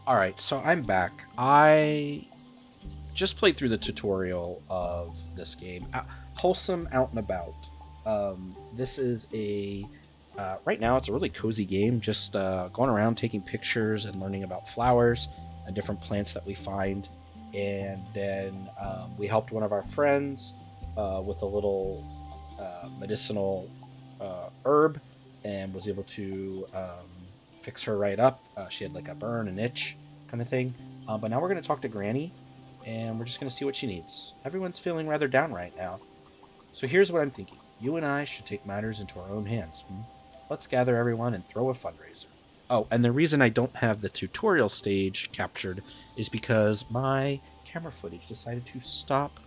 All right, so I'm back. I just played through the tutorial of this game, Wholesome Out and About. This is a right now it's a really cozy game, just going around taking pictures and learning about flowers and different plants that we find. And then we helped one of our friends with a little medicinal herb and was able to fix her right up. She had like a burn, an itch kind of thing. But now we're going to talk to Granny and we're just going to see what she needs. Everyone's feeling rather down right now. So here's what I'm thinking. You and I should take matters into our own hands. Let's gather everyone and throw a fundraiser. Oh, and the reason I don't have the tutorial stage captured is because my camera footage decided to stop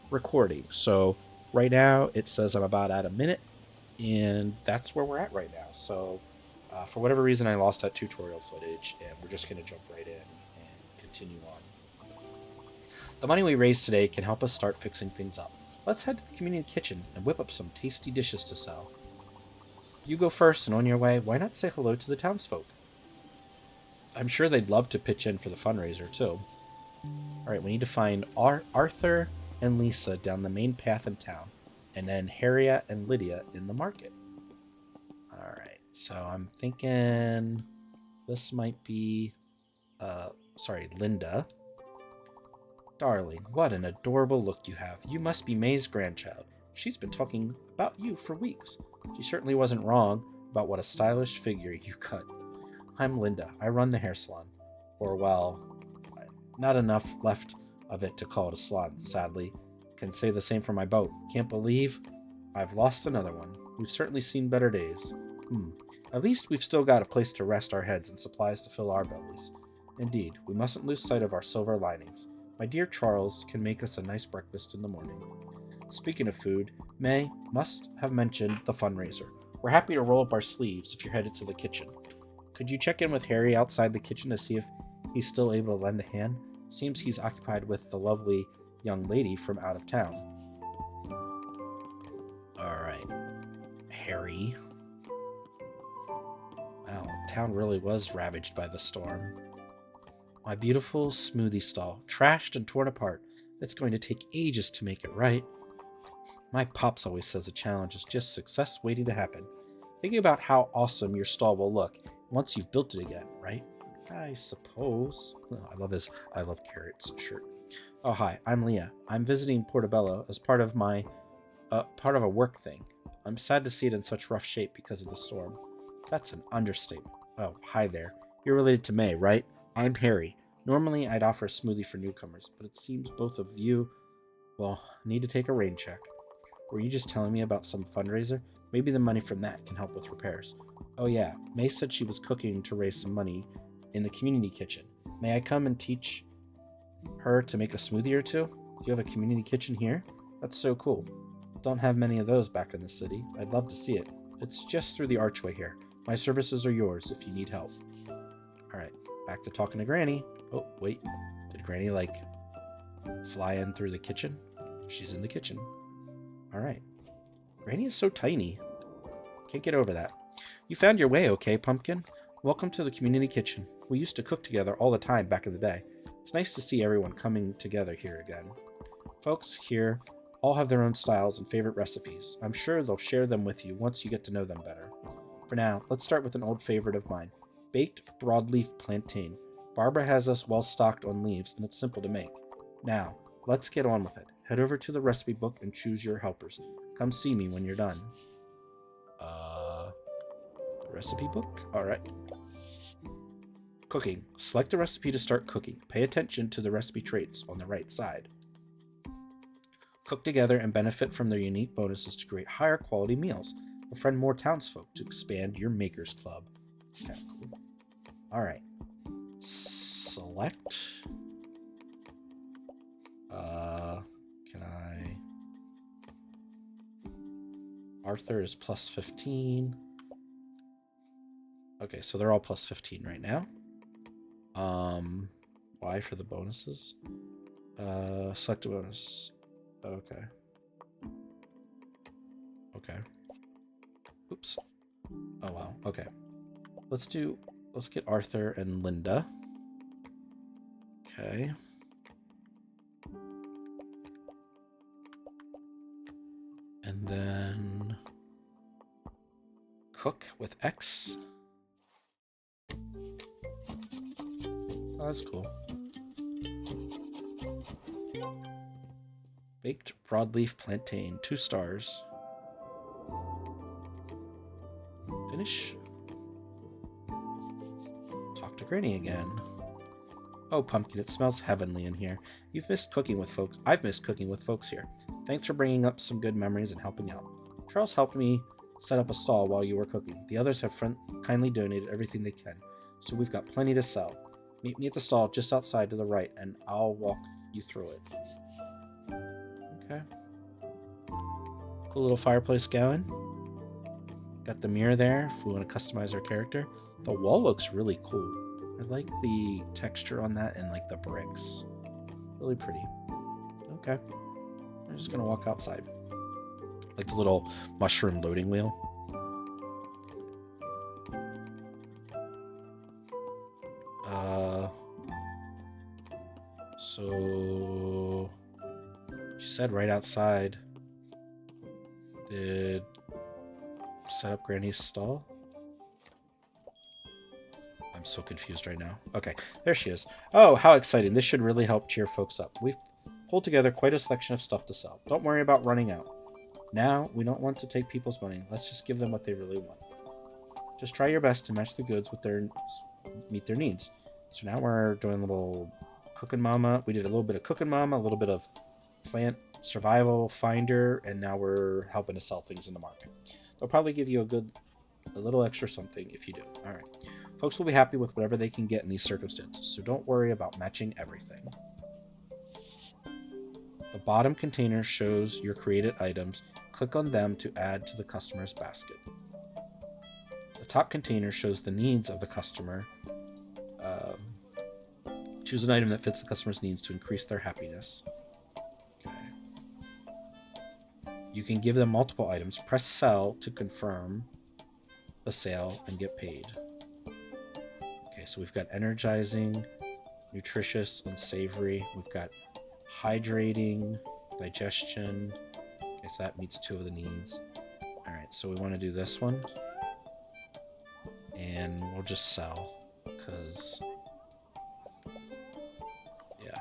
recording. So right now it says I'm about at a minute, and that's where we're at right now. So for whatever reason, I lost that tutorial footage, and we're just going to jump right in and continue on. The money we raise today can help us start fixing things up. Let's head to the community kitchen and whip up some tasty dishes to sell. You go first, and on your way, why not say hello to the townsfolk? I'm sure they'd love to pitch in for the fundraiser, too. All right, we need to find Arthur and Lisa down the main path in town, and then Harriet and Lydia in the market. All right, so I'm thinking this might be, Linda. Darling, what an adorable look you have. You must be May's grandchild. She's been talking about you for weeks. She certainly wasn't wrong about what a stylish figure you cut. I'm Linda. I run the hair salon. Or, well, not enough left of it to call it a salon, sadly. Can say the same for my boat. Can't believe I've lost another one. We've certainly seen better days. At least we've still got a place to rest our heads and supplies to fill our bellies. Indeed, we mustn't lose sight of our silver linings. My dear Charles can make us a nice breakfast in the morning. Speaking of food, May must have mentioned the fundraiser. We're happy to roll up our sleeves if you're headed to the kitchen. Could you check in with Harry outside the kitchen to see if he's still able to lend a hand? Seems he's occupied with the lovely young lady from out of town. Alright, Harry. Wow, town really was ravaged by the storm. My beautiful smoothie stall, trashed and torn apart. It's going to take ages to make it right. My pops always says a challenge is just success waiting to happen. Thinking about how awesome your stall will look once you've built it again, right? I suppose. I love carrots shirt. Oh, hi, I'm Leah. I'm visiting Portobello as part of a work thing. I'm sad to see it in such rough shape because of the storm. That's an understatement. Oh, hi there. You're related to May, right? I'm Harry. Normally, I'd offer a smoothie for newcomers, but it seems both of you, well, need to take a rain check. Were you just telling me about some fundraiser? Maybe the money from that can help with repairs. Oh yeah, May said she was cooking to raise some money in the community kitchen. May I come and teach her to make a smoothie or two? Do you have a community kitchen here? That's so cool. Don't have many of those back in the city. I'd love to see it. It's just through the archway here. My services are yours if you need help. Alright, back to talking to Granny. Oh, wait. Did Granny, fly in through the kitchen? She's in the kitchen. Alright. Granny is so tiny. Can't get over that. You found your way, okay, Pumpkin? Welcome to the community kitchen. We used to cook together all the time back in the day. It's nice to see everyone coming together here again. Folks here all have their own styles and favorite recipes. I'm sure they'll share them with you once you get to know them better. For now, let's start with an old favorite of mine, baked broadleaf plantain. Barbara has us well stocked on leaves, and it's simple to make. Now, let's get on with it. Head over to the recipe book and choose your helpers. Come see me when you're done. Recipe book? Alright. Cooking. Select a recipe to start cooking. Pay attention to the recipe traits on the right side. Cook together and benefit from their unique bonuses to create higher quality meals. Befriend more townsfolk to expand your Makers Club. It's kind of cool. Alright. Select. Can I... Arthur is plus 15. Okay, so they're all plus 15 right now. Why for the bonuses? Select a bonus. Okay. Okay. Oops. Oh wow. Okay. Let's get Arthur and Linda. Okay. And then cook with X. Oh, that's cool. Baked broadleaf plantain, 2 stars. Finish. Talk to Granny again. Oh, Pumpkin, it smells heavenly in here. You've missed cooking with folks. I've missed cooking with folks here. Thanks for bringing up some good memories and helping out. Charles helped me set up a stall while you were cooking. The others have kindly donated everything they can, so we've got plenty to sell. Meet me at the stall just outside to the right, and I'll walk you through it. Okay. Cool little fireplace going. Got the mirror there if we want to customize our character. The wall looks really cool. I like the texture on that and like the bricks. Really pretty. Okay. I'm just gonna walk outside. Like the little mushroom loading wheel. So she said right outside. Did set up Granny's stall? I'm so confused right now. Okay, there she is. Oh, how exciting. This should really help cheer folks up. We've pulled together quite a selection of stuff to sell. Don't worry about running out. Now, we don't want to take people's money. Let's just give them what they really want. Just try your best to match the goods with meet their needs. So now we're doing a little Cooking Mama. We did a little bit of Cooking Mama, a little bit of Plant Survival Finder, and now we're helping to sell things in the market. They'll probably give you a little extra something if you do. All right. Folks will be happy with whatever they can get in these circumstances, so don't worry about matching everything. The bottom container shows your created items. Click on them to add to the customer's basket. The top container shows the needs of the customer. Choose an item that fits the customer's needs to increase their happiness. Okay. You can give them multiple items. Press sell to confirm the sale and get paid. Okay, so we've got energizing, nutritious, and savory. We've got hydrating, digestion. Okay, so that meets 2 of the needs. All right, so we want to do this one. And we'll just sell, because... yeah.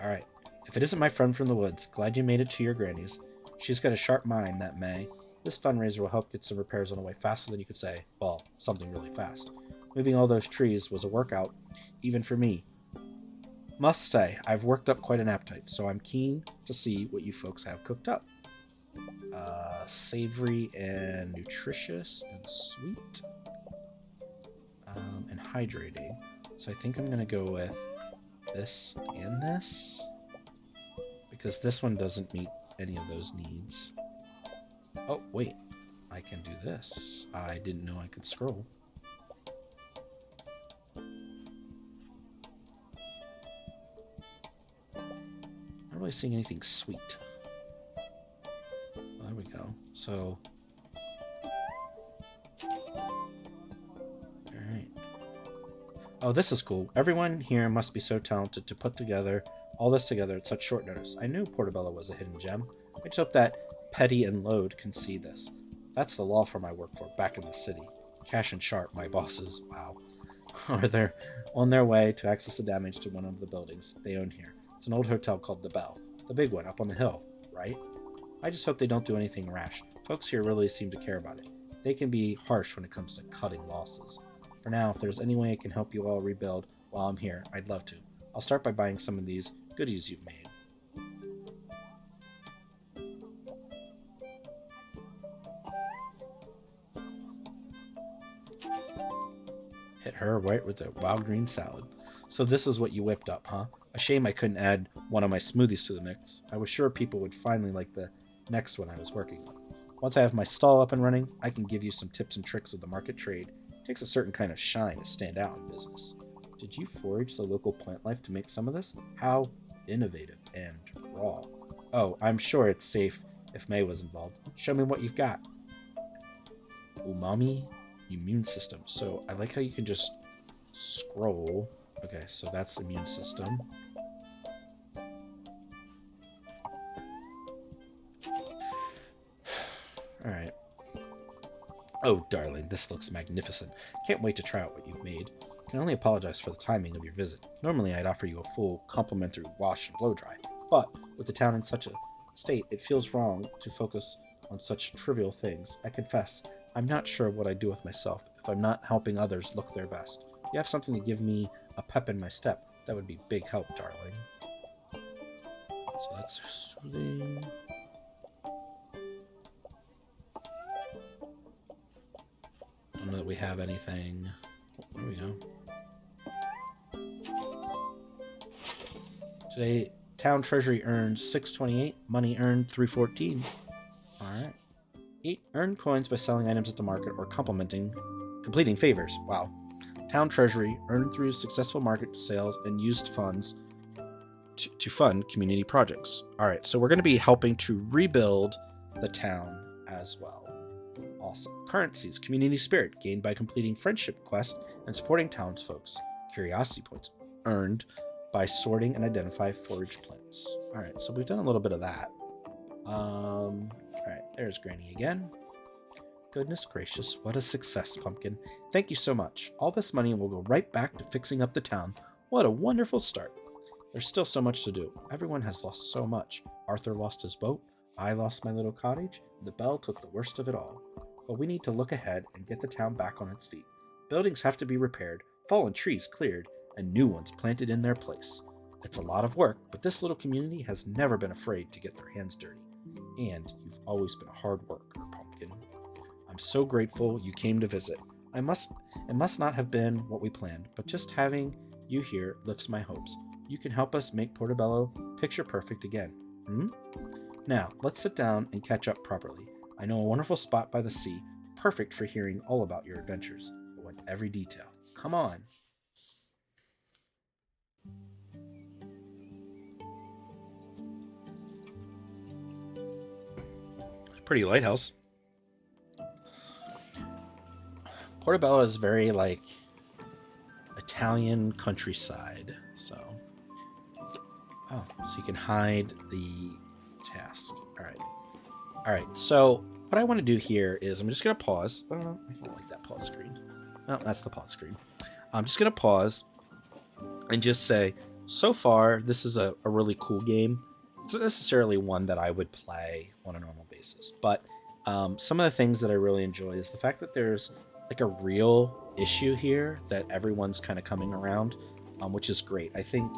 All right. If it isn't my friend from the woods, glad you made it to your granny's. She's got a sharp mind, that May. This fundraiser will help get some repairs on the way faster than you could say. Well, something really fast. Moving all those trees was a workout, even for me. Must say, I've worked up quite an appetite, so I'm keen to see what you folks have cooked up. Savory and nutritious and sweet. And hydrating. So I think I'm going to go with this and this. Because this one doesn't meet any of those needs. Oh, wait. I can do this. I didn't know I could scroll. Not really seeing anything sweet. Well, there we go. So... alright. Oh, this is cool. Everyone here must be so talented to put all this together at such short notice. I knew Portobello was a hidden gem. I just hope that Petty and Load can see this. That's the law firm I work for, back in the city. Cash and Sharp, my bosses, wow, are on their way to access the damage to one of the buildings they own here. It's an old hotel called the Bell. The big one, up on the hill, right? I just hope they don't do anything rash. Folks here really seem to care about it. They can be harsh when it comes to cutting losses. For now, if there's any way I can help you all rebuild while I'm here, I'd love to. I'll start by buying some of these goodies you've made. Hit her right with a wild green salad. So this is what you whipped up, huh? A shame I couldn't add one of my smoothies to the mix. I was sure people would finally like the next one I was working on. Once I have my stall up and running, I can give you some tips and tricks of the market trade. It takes a certain kind of shine to stand out in business. Did you forage the local plant life to make some of this? How innovative and raw. Oh, I'm sure it's safe if May was involved. Show me what you've got. Umami immune system. So I like how you can just Scroll. Okay, so that's immune system. Alright. Oh, darling, this looks magnificent. Can't wait to try out what you've made. Can only apologize for the timing of your visit. Normally, I'd offer you a full, complimentary wash and blow dry, but with the town in such a state, it feels wrong to focus on such trivial things. I confess, I'm not sure what I'd do with myself if I'm not helping others look their best. You have something to give me a pep in my step. That would be big help, darling. So that's soothing. I don't know that we have anything. There we go. Today, town treasury earned 628, money earned 314. Alright. 8 earned coins by selling items at the market or completing favors. Wow. Town treasury earned through successful market sales and used funds to fund community projects. Alright, so we're going to be helping to rebuild the town as well. Awesome. Currencies, community spirit, gained by completing friendship quests and supporting townsfolk. Curiosity points, earned by sorting and identifying forage plants. Alright, so we've done a little bit of that. Alright, there's Granny again. Goodness gracious, what a success, Pumpkin. Thank you so much. All this money will go right back to fixing up the town. What a wonderful start. There's still so much to do. Everyone has lost so much. Arthur lost his boat. I lost my little cottage. The bell took the worst of it all. But we need to look ahead and get the town back on its feet. Buildings have to be repaired, fallen trees cleared, and new ones planted in their place. It's a lot of work, but this little community has never been afraid to get their hands dirty. And you've always been a hard worker, Pumpkin. I'm so grateful you came to visit. It must not have been what we planned, but just having you here lifts my hopes. You can help us make Portobello picture perfect again. Now, let's sit down and catch up properly. I know a wonderful spot by the sea, perfect for hearing all about your adventures. I want every detail. Come on. Pretty lighthouse. Portobello is very like Italian countryside, so you can hide the task. All right. So what I want to do here is I'm just gonna pause. I don't like that pause screen. No, that's the pause screen. I'm just gonna pause and just say, so far this is a really cool game. It's not necessarily one that I would play on a normal basis, but some of the things that I really enjoy is the fact that there's like a real issue here that everyone's kind of coming around, which is great. I think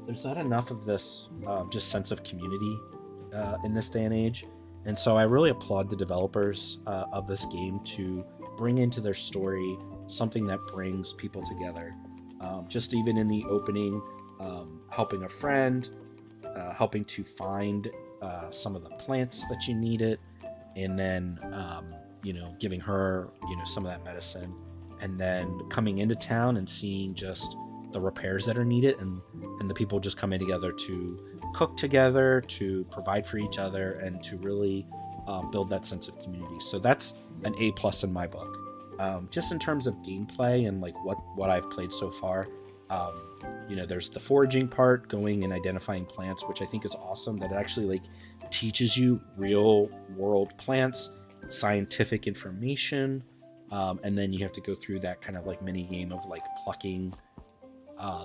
there's not enough of this just sense of community in this day and age, and so I really applaud the developers of this game to bring into their story something that brings people together. Just even in the opening, helping a friend, helping to find some of the plants that you needed, and then giving her some of that medicine, and then coming into town and seeing just the repairs that are needed, and the people just coming together to cook together, to provide for each other, and to really build that sense of community. So that's an A+ in my book. Just in terms of gameplay and like what I've played so far, there's the foraging part, going and identifying plants, which I think is awesome, that it actually like teaches you real world plants, scientific information, and then you have to go through that kind of like mini game of like plucking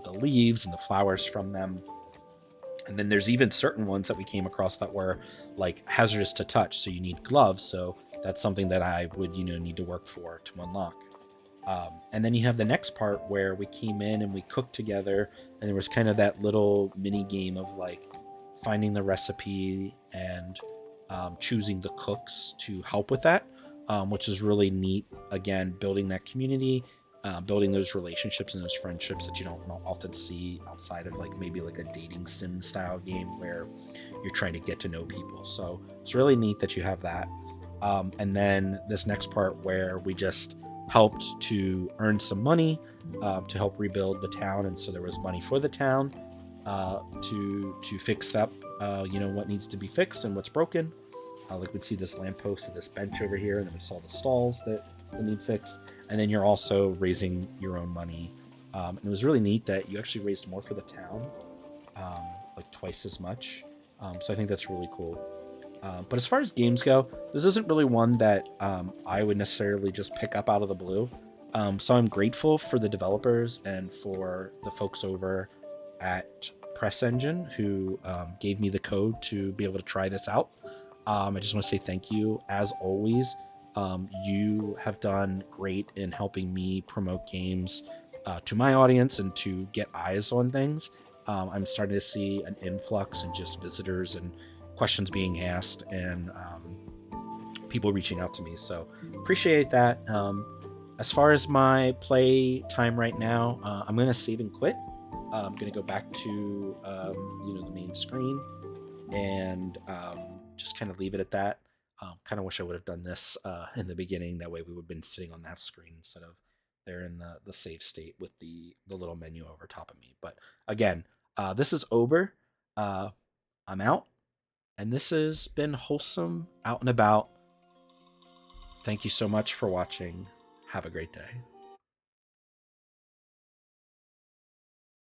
the leaves and the flowers from them. And then there's even certain ones that we came across that were like hazardous to touch, so you need gloves. So that's something that I would need to work for to unlock. And then you have the next part where we came in and we cooked together, and there was kind of that little mini game of like finding the recipe and choosing the cooks to help with that, which is really neat. Again, building that community, building those relationships and those friendships that you don't often see outside of like maybe like a dating sim style game where you're trying to get to know people. So it's really neat that you have that. And then this next part where we just helped to earn some money to help rebuild the town, and so there was money for the town to fix up what needs to be fixed and what's broken. Like we'd see this lamppost and this bench over here, and then we saw the stalls that need fixed. And then you're also raising your own money And it was really neat that you actually raised more for the town, um, like twice as much. So I think that's really cool. But as far as games go, this isn't really one that I would necessarily just pick up out of the blue. So I'm grateful for the developers and for the folks over at Press Engine who gave me the code to be able to try this out. I just want to say thank you. As always, you have done great in helping me promote games to my audience and to get eyes on things. I'm starting to see an influx in just visitors and questions being asked and people reaching out to me. So appreciate that. As far as my play time right now, I'm gonna save and quit. I'm gonna go back to the main screen and just kind of leave it at that. Kind of wish I would have done this in the beginning. That way we would have been sitting on that screen instead of there in the save state with the little menu over top of me. But again, this is Ober. I'm out, and this has been Wholesome Out and About. Thank you so much for watching. Have a great day.